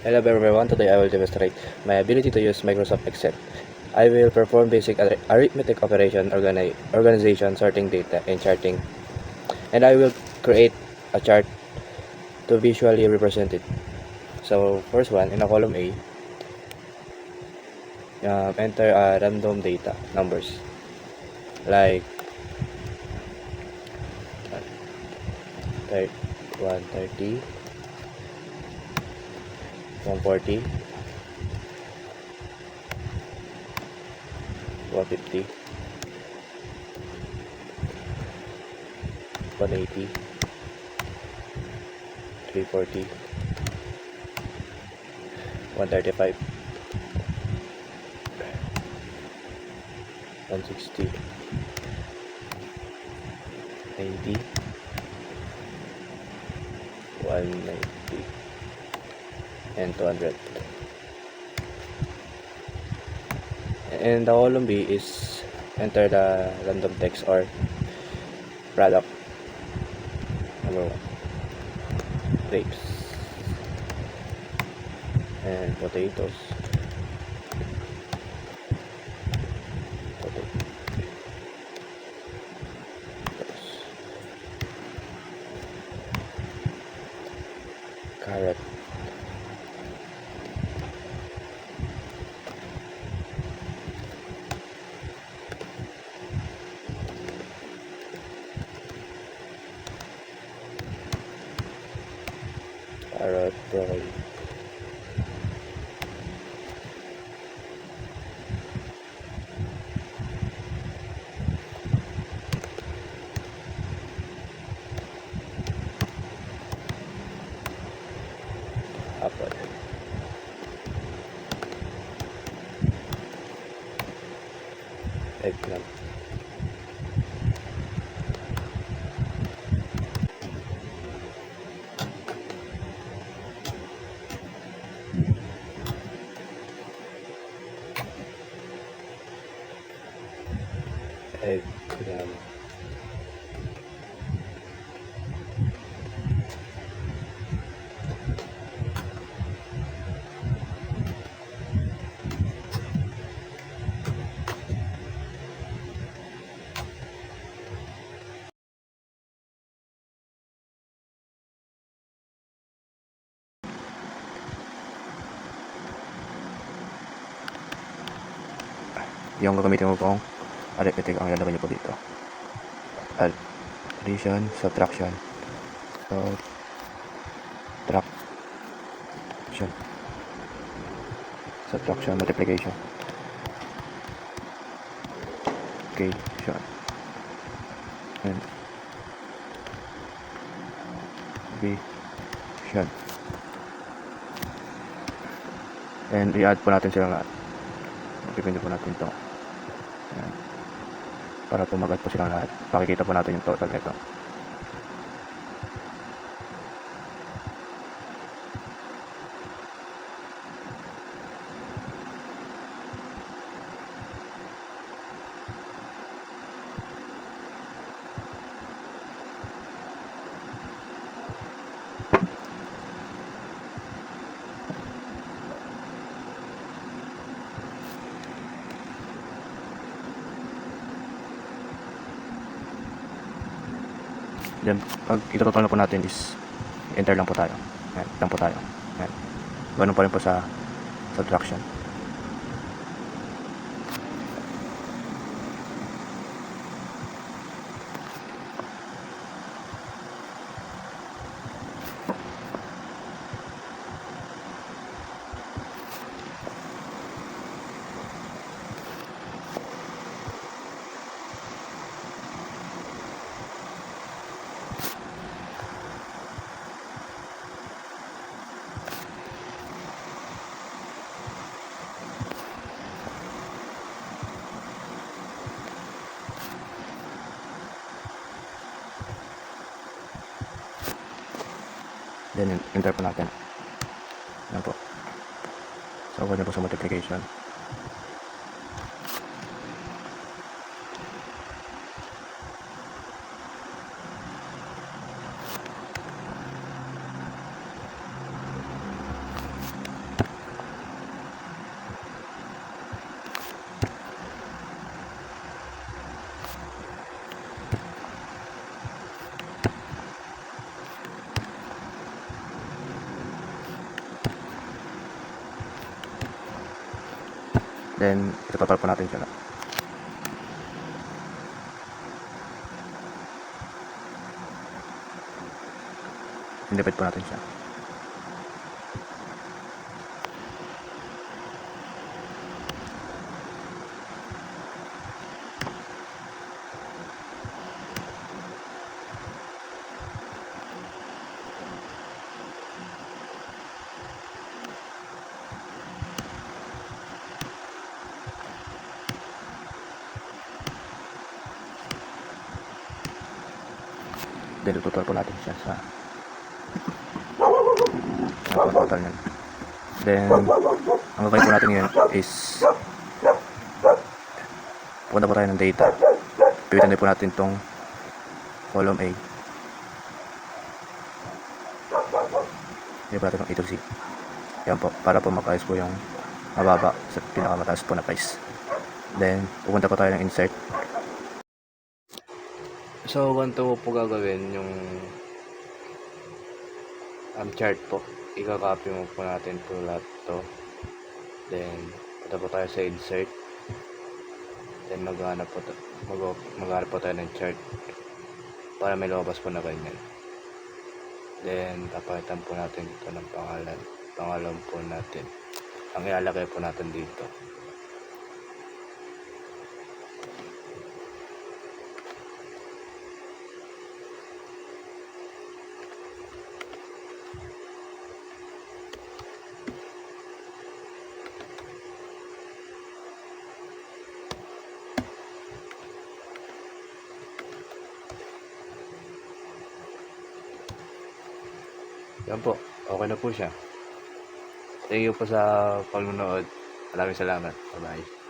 Hello everyone, today I will demonstrate my ability to use Microsoft Excel. I will perform basic arithmetic operation, organization, sorting data, and charting. And I will create a chart to visually represent it. So first one, in a column A, enter random data, numbers, like 130, 140, 150, 180, 340, 135, 160, 90, 190, and 200. And the column B is enter the random text or product. Number 1, grapes and potatoes. Carrot. Carrot, broccoli. Apple. Eggplant. Eggplant. Yung gagamitin mo pong arithmetic ang ilalagay nyo po dito. Addition, subtraction, multiplication, and division. And i-add po natin sila lahat. Pipindot po natin ito. Ayan. Para po mag-add po silang lahat. Pakikita po natin yung total nito. Then, pag itototal na po natin is enter lang po tayo. Ayan, lang po tayo. Ayan. Ganun pa rin po sa subtraction. Then, enter po natin. Yan po. So, ganyan po sa multiplication. Then, itototal po natin siya. Indipit po natin siya. Then, itutotal po natin siya sa total niyan. Then, ang gagawin po natin ngayon is pupunta po tayo ng data. Pipitan din po natin itong column A. Hindi po natin itong A to Z. Yan po, para po mapayos po yung mababa sa pinakamataas po na price. Then, pupunta po tayo ng insert. So, ganito po gagawin yung chart po. Ika-copy mo po natin po lahat to. Then, punta po tayo sa insert. Then, maghanap po tayo ng chart para may lumabas po na ganyan. Then, papalitan po natin ito ng pangalan po natin. Ang ilalagay po natin dito. Yan po, okay na po siya. Thank you po sa panonood. Maraming salamat. Bye-bye.